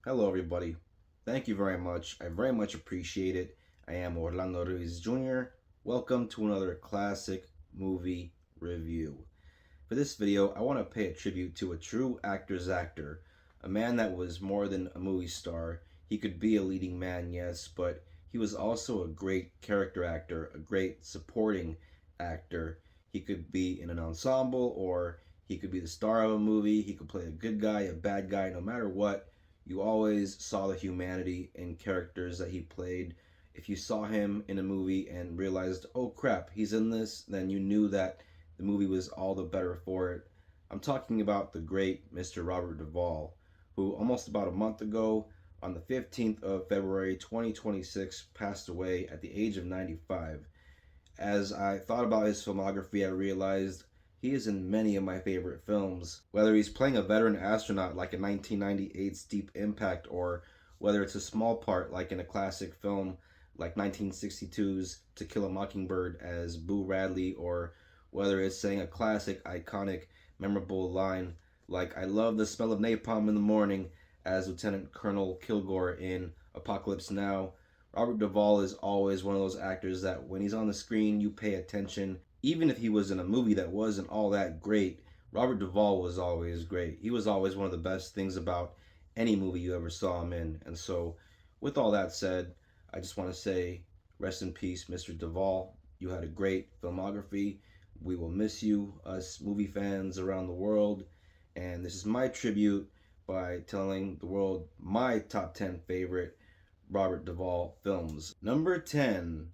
Hello, everybody. Thank you very much. I very much appreciate it. I am Orlando Ruiz Jr. Welcome to another classic movie review. For this video, I want to pay a tribute to a true actor's actor, a man that was more than a movie star. He could be a leading man, yes, but he was also a great character actor, a great supporting actor. He could be in an ensemble or he could be the star of a movie. He could play a good guy, a bad guy, no matter what. You always saw the humanity in characters that he played. If you saw him in a movie and realized, oh crap, he's in this, then you knew that the movie was all the better for it. I'm talking about the great Mr. Robert Duvall, who almost about a month ago, on the 15th of February 2026, passed away at the age of 95. As I thought about his filmography, I realized he is in many of my favorite films. Whether he's playing a veteran astronaut like in 1998's Deep Impact, or whether it's a small part like in a classic film like 1962's To Kill a Mockingbird as Boo Radley, or whether it's saying a classic, iconic, memorable line like I love the smell of napalm in the morning as Lieutenant Colonel Kilgore in Apocalypse Now. Robert Duvall is always one of those actors that when he's on the screen, you pay attention. Even if he was in a movie that wasn't all that great, Robert Duvall was always great. He was always one of the best things about any movie you ever saw him in. And so, with all that said, I just want to say rest in peace, Mr. Duvall. You had a great filmography. We will miss you, us movie fans around the world. And this is my tribute by telling the world my top 10 favorite Robert Duvall films. Number 10,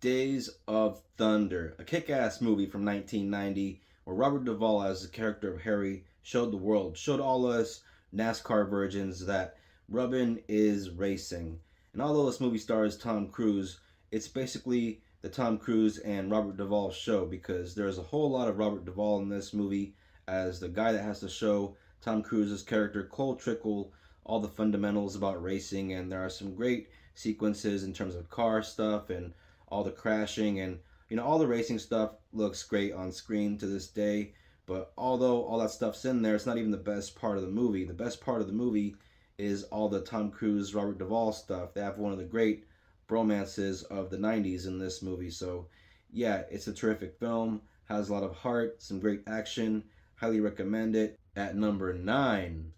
Days of Thunder, a kick-ass movie from 1990 where Robert Duvall as the character of Harry showed the world, showed all us NASCAR virgins that rubbin is racing. And although this movie stars Tom Cruise, it's basically the Tom Cruise and Robert Duvall show because there's a whole lot of Robert Duvall in this movie as the guy that has to show Tom Cruise's character Cole Trickle all the fundamentals about racing, and there are some great sequences in terms of car stuff and all the crashing, and all the racing stuff looks great on screen to this day. But although all that stuff's in there, it's not even the best part of the movie. The best part of the movie is all the Tom Cruise Robert Duvall stuff. They have one of the great bromances of the 90s in this movie. So yeah, it's a terrific film, has a lot of heart, some great action. Highly recommend it. At number 9,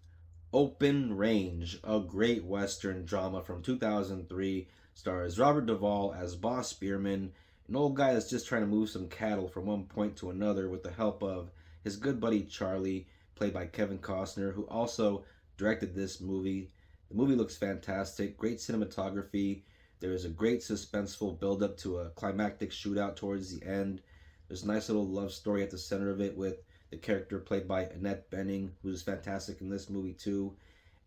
Open Range, a great Western drama from 2003, stars Robert Duvall as Boss Spearman, an old guy that's just trying to move some cattle from one point to another with the help of his good buddy Charlie, played by Kevin Costner, who also directed this movie. The movie looks fantastic, great cinematography. There is a great suspenseful build-up to a climactic shootout towards the end. There's a nice little love story at the center of it with the character played by Annette Bening, who's fantastic in this movie too.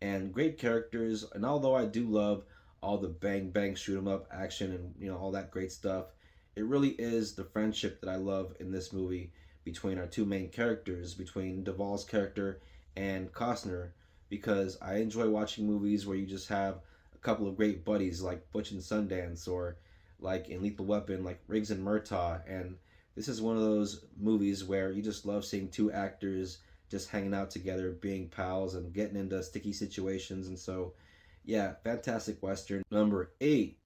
And great characters. And although I do love all the bang bang shoot 'em up action and all that great stuff, it really is the friendship that I love in this movie between our two main characters, between Duvall's character and Costner, because I enjoy watching movies where you just have a couple of great buddies like Butch and Sundance, or like in Lethal Weapon, like Riggs and Murtaugh. And this is one of those movies where you just love seeing two actors just hanging out together, being pals, and getting into sticky situations. And so, yeah, fantastic Western. Number 8,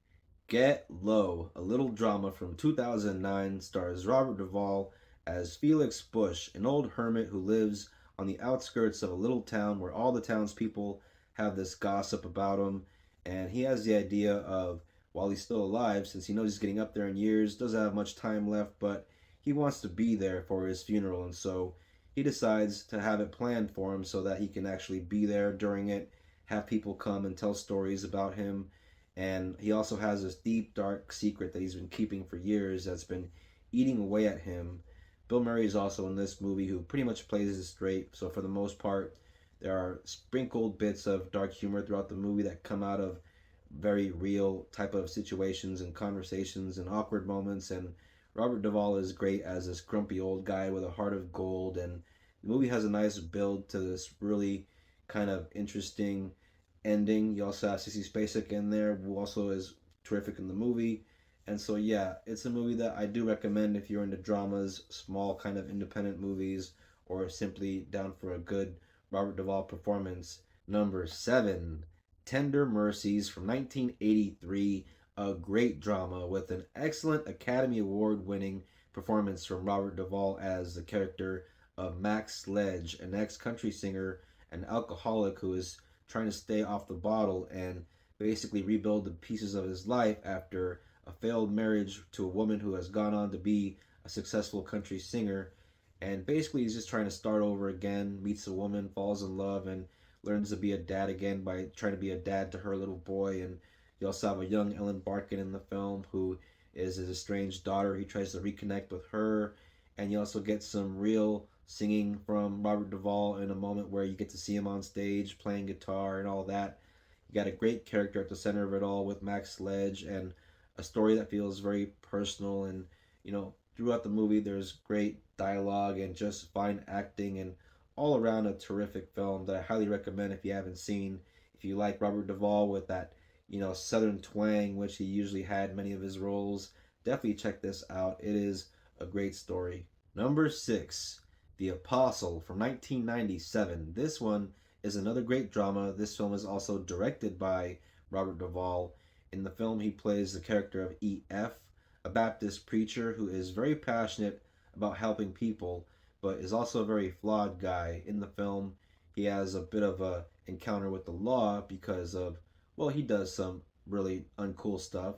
Get Low, a little drama from 2009, stars Robert Duvall as Felix Bush, an old hermit who lives on the outskirts of a little town where all the townspeople have this gossip about him. And he has the idea of, while he's still alive, since he knows he's getting up there in years, doesn't have much time left, but he wants to be there for his funeral. And so he decides to have it planned for him so that he can actually be there during it, have people come and tell stories about him. And he also has this deep, dark secret that he's been keeping for years that's been eating away at him. Bill Murray is also in this movie, who pretty much plays it straight. So for the most part, there are sprinkled bits of dark humor throughout the movie that come out of very real type of situations and conversations and awkward moments. And Robert Duvall is great as this grumpy old guy with a heart of gold. And the movie has a nice build to this really kind of interesting ending. You also have Sissy Spacek in there, who also is terrific in the movie. And so, yeah, it's a movie that I do recommend if you're into dramas, small kind of independent movies, or simply down for a good Robert Duvall performance. Number 7, Tender Mercies from 1983, a great drama with an excellent Academy Award winning performance from Robert Duvall as the character of Max Sledge, an ex country singer, an alcoholic who is trying to stay off the bottle and basically rebuild the pieces of his life after a failed marriage to a woman who has gone on to be a successful country singer. And basically, he's just trying to start over again, meets a woman, falls in love, and learns to be a dad again by trying to be a dad to her little boy. And you also have a young Ellen Barkin in the film who is his estranged daughter. He tries to reconnect with her. And you also get some real singing from Robert Duvall in a moment where you get to see him on stage playing guitar and all that. You got a great character at the center of it all with Max Sledge and a story that feels very personal. And, throughout the movie, there's great dialogue and just fine acting and all around a terrific film that I highly recommend if you haven't seen. If you like Robert Duvall with that, southern twang, which he usually had many of his roles, definitely check this out. It is a great story. Number 6, The Apostle from 1997. This one is another great drama. This film is also directed by Robert Duvall. In the film, he plays the character of E.F., a Baptist preacher who is very passionate about helping people, but is also a very flawed guy. In the film, he has a bit of a encounter with the law because of, well, he does some really uncool stuff.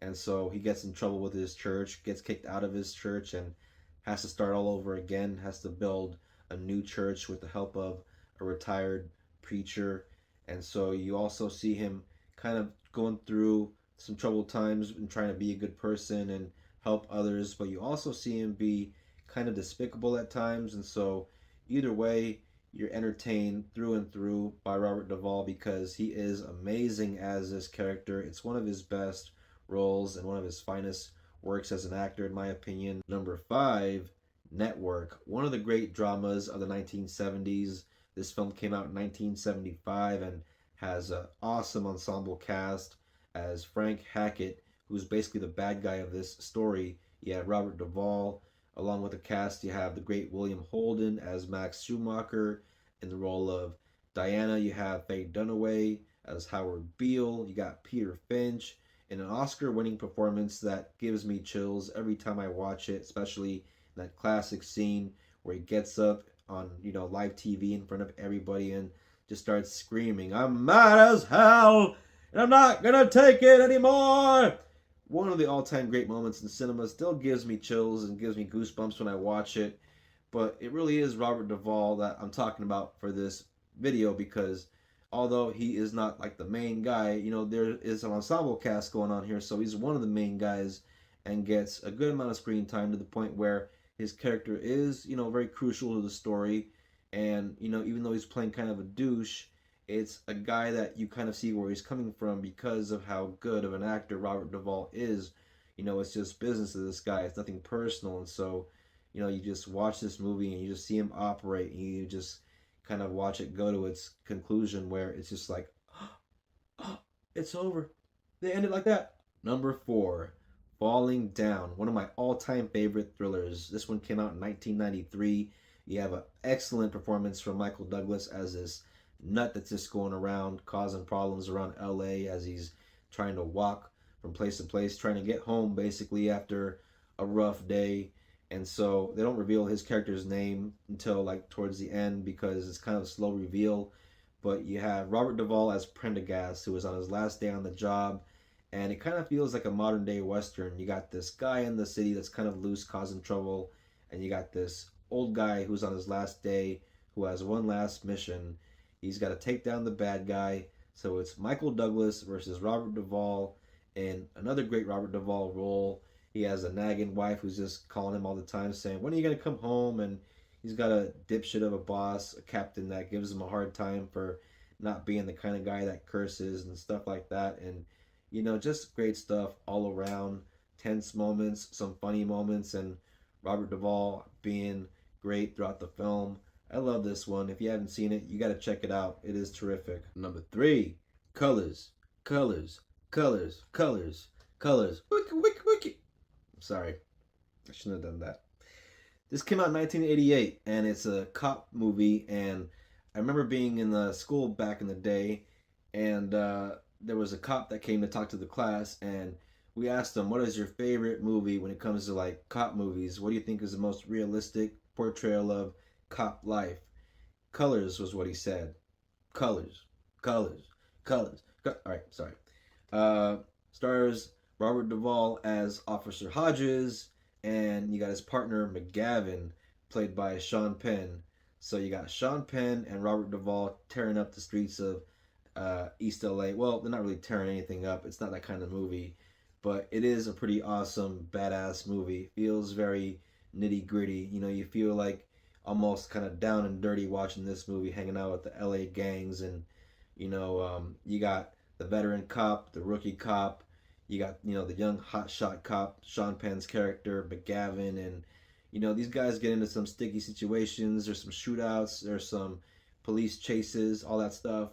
And so he gets in trouble with his church, gets kicked out of his church, and has to start all over again, has to build a new church with the help of a retired preacher. And so you also see him kind of going through some troubled times and trying to be a good person and help others, but you also see him be kind of despicable at times. And so either way, you're entertained through and through by Robert Duvall because he is amazing as this character. It's one of his best roles and one of his finest works as an actor, in my opinion. Number 5, Network, one of the great dramas of the 1970s. This film came out in 1975 and has an awesome ensemble cast as Frank Hackett, who's basically the bad guy of this story. You have Robert Duvall. Along with the cast, you have the great William Holden as Max Schumacher. In the role of Diana, you have Faye Dunaway as Howard Beale. You got Peter Finch in an Oscar-winning performance that gives me chills every time I watch it, especially that classic scene where he gets up on live TV in front of everybody and just starts screaming, "I'm mad as hell and I'm not gonna take it anymore." One of the all-time great moments in cinema, still gives me chills and gives me goosebumps when I watch it. But it really is Robert Duvall that I'm talking about for this video because although he is not like the main guy, there is an ensemble cast going on here, so he's one of the main guys and gets a good amount of screen time to the point where his character is, very crucial to the story. And, even though he's playing kind of a douche, it's a guy that you kind of see where he's coming from because of how good of an actor Robert Duvall is. It's just business to this guy. It's nothing personal. And so, you just watch this movie and you just see him operate and you just kind of watch it go to its conclusion where it's just like, it's over. They ended like that. Number 4, Falling Down, one of my all-time favorite thrillers. This one came out in 1993. You have an excellent performance from Michael Douglas as this nut that's just going around causing problems around LA as he's trying to walk from place to place, trying to get home basically after a rough day. And so they don't reveal his character's name until like towards the end because it's kind of a slow reveal. But you have Robert Duvall as Prendergast, who is on his last day on the job, and it kind of feels like a modern day Western. You got this guy in the city that's kind of loose, causing trouble, and you got this old guy who's on his last day who has one last mission. He's got to take down the bad guy. So it's Michael Douglas versus Robert Duvall in another great Robert Duvall role. He has a nagging wife who's just calling him all the time saying, "When are you going to come home?" And he's got a dipshit of a boss, a captain that gives him a hard time for not being the kind of guy that curses and stuff like that. And, just great stuff all around. Tense moments, some funny moments, and Robert Duvall being great throughout the film. I love this one. If you haven't seen it, you got to check it out. It is terrific. Number 3, Colors, Colors, Colors, Colors, Colors. Wiki, wiki, wiki. Sorry, I shouldn't have done that. This came out in 1988, and it's a cop movie, and I remember being in the school back in the day, and there was a cop that came to talk to the class, and we asked him, "What is your favorite movie when it comes to like cop movies? What do you think is the most realistic portrayal of cop life?" Colors was what he said. Colors, colors, colors. All right, sorry. Uh, Stars Robert Duvall as Officer Hodges, and you got his partner McGavin, played by Sean Penn. So you got Sean Penn and Robert Duvall tearing up the streets of East LA. Well, they're not really tearing anything up. It's not that kind of movie, but it is a pretty awesome, badass movie. Feels very nitty gritty. You know, you feel like almost kind of down and dirty watching this movie, hanging out with the LA gangs, and you got the veteran cop, the rookie cop, you got the young hotshot cop, Sean Penn's character, McGavin, and these guys get into some sticky situations. There's some shootouts, there's some police chases, all that stuff.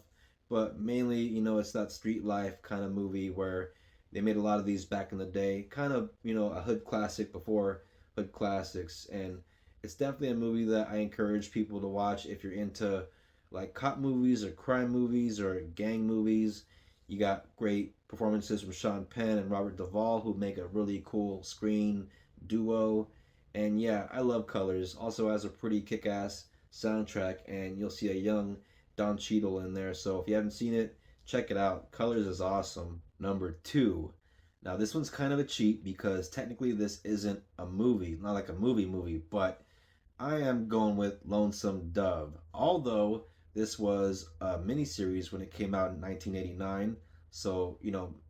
But mainly, it's that street life kind of movie where they made a lot of these back in the day, kind of a hood classic before hood classics, and it's definitely a movie that I encourage people to watch if you're into like cop movies or crime movies or gang movies. You got great performances from Sean Penn and Robert Duvall, who make a really cool screen duo. And yeah, I love Colors. Also has a pretty kick-ass soundtrack, and you'll see a young Don Cheadle in there. So if you haven't seen it, check it out. Colors is awesome. Number two. Now this one's kind of a cheat because technically this isn't a movie, not like a movie, but I am going with Lonesome Dove. Although this was a miniseries when it came out in 1989, so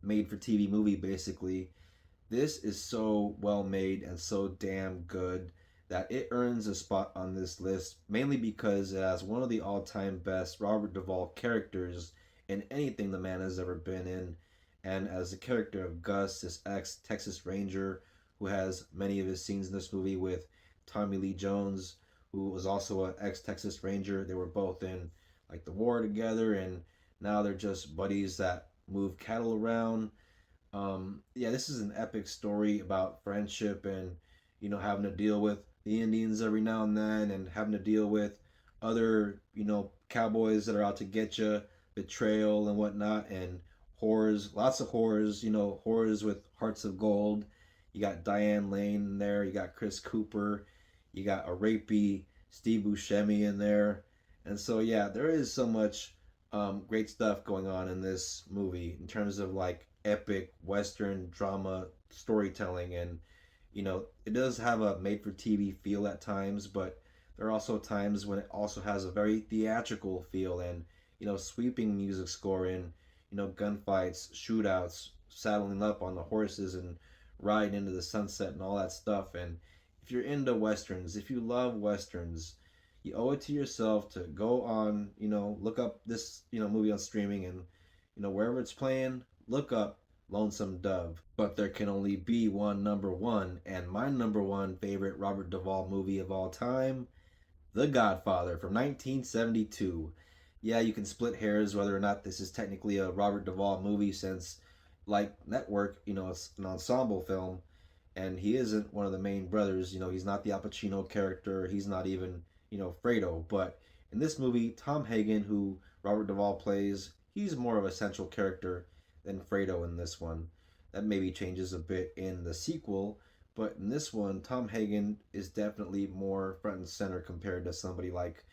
made for TV movie basically. This is so well made and so damn good that it earns a spot on this list, mainly because it has one of the all-time best Robert Duvall characters in anything the man has ever been in, and as the character of Gus, this ex-Texas Ranger who has many of his scenes in this movie with Tommy Lee Jones, who was also an ex-Texas Ranger. They were both in like the war together, and now they're just buddies that move cattle around. Yeah, this is an epic story about friendship and having to deal with the Indians every now and then, and having to deal with other cowboys that are out to get you, betrayal and whatnot, and whores, lots of whores, whores with hearts of gold. You got Diane Lane in there. You got Chris Cooper. You got a rapey Steve Buscemi in there, and so yeah, there is so much great stuff going on in this movie in terms of like epic Western drama storytelling. And it does have a made for TV feel at times, but there are also times when it also has a very theatrical feel, and sweeping music score, and gunfights, shootouts, saddling up on the horses and riding into the sunset and all that stuff. And if you're into westerns, if you love westerns, you owe it to yourself to go on, look up this, movie on streaming, and wherever it's playing, look up Lonesome Dove. But there can only be one number one, and my number one favorite Robert Duvall movie of all time, The Godfather from 1972. Yeah, you can split hairs whether or not this is technically a Robert Duvall movie, since like Network, it's an ensemble film, and he isn't one of the main brothers. He's not the Al Pacino character. He's not even Fredo. But in this movie, Tom Hagen, who Robert Duvall plays, he's more of a central character than Fredo in this one. That maybe changes a bit in the sequel, but in this one, Tom Hagen is definitely more front and center compared to somebody like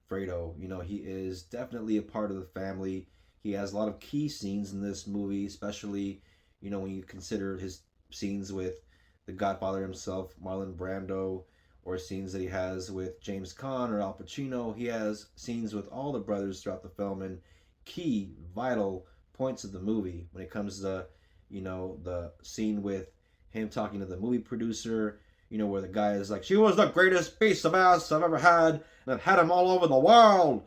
Fredo. He is definitely a part of the family. He has a lot of key scenes in this movie, especially when you consider his scenes with the Godfather himself, Marlon Brando, or scenes that he has with James Caan or Al Pacino. He has scenes with all the brothers throughout the film, and key, vital points of the movie when it comes to, the scene with him talking to the movie producer, where the guy is like, she was the greatest piece of ass I've ever had, and I've had him all over the world.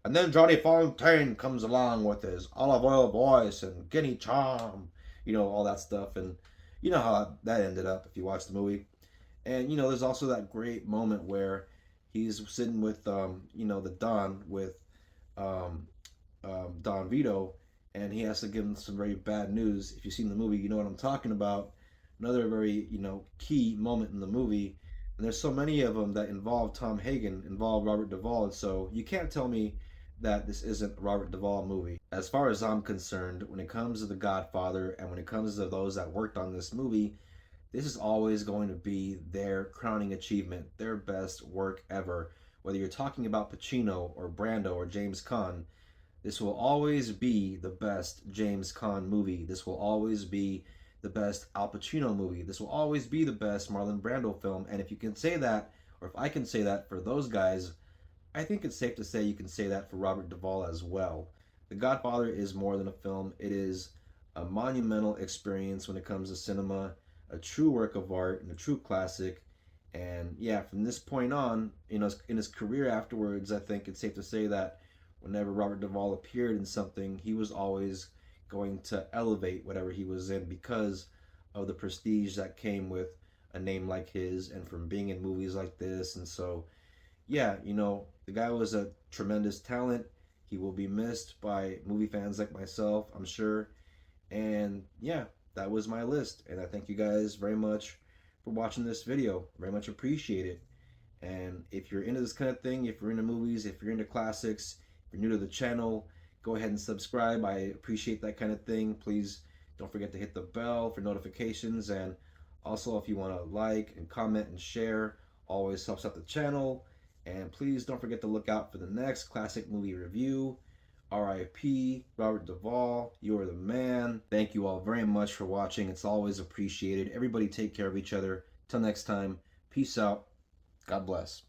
And then Johnny Fontaine comes along with his olive oil voice and guinea charm, all that stuff. And you know how that ended up if you watch the movie. And there's also that great moment where he's sitting with the Don, with um, Don Vito, and he has to give him some very bad news. If you've seen the movie, you know what I'm talking about. Another very key moment in the movie, and there's so many of them that involve Tom Hagen, involve Robert Duvall, and so you can't tell me that this isn't a Robert Duvall movie. As far as I'm concerned, when it comes to The Godfather and when it comes to those that worked on this movie, this is always going to be their crowning achievement, their best work ever. Whether you're talking about Pacino or Brando or James Caan, this will always be the best James Caan movie. This will always be the best Al Pacino movie. This will always be the best Marlon Brando film. And if you can say that, or if I can say that for those guys, I think it's safe to say you can say that for Robert Duvall as well. The Godfather is more than a film, it is a monumental experience when it comes to cinema, a true work of art and a true classic. And yeah, from this point on, in his career afterwards, I think it's safe to say that whenever Robert Duvall appeared in something, he was always going to elevate whatever he was in because of the prestige that came with a name like his and from being in movies like this. And so yeah, the guy was a tremendous talent. He will be missed by movie fans like myself, I'm sure. And yeah, that was my list. And I thank you guys very much for watching this video. Very much appreciate it. And if you're into this kind of thing, if you're into movies, if you're into classics, if you're new to the channel, go ahead and subscribe. I appreciate that kind of thing. Please don't forget to hit the bell for notifications. And also, if you want to like and comment and share, always helps out the channel. And please don't forget to look out for the next classic movie review. RIP, Robert Duvall, you are the man. Thank you all very much for watching. It's always appreciated. Everybody take care of each other. Till next time, peace out. God bless.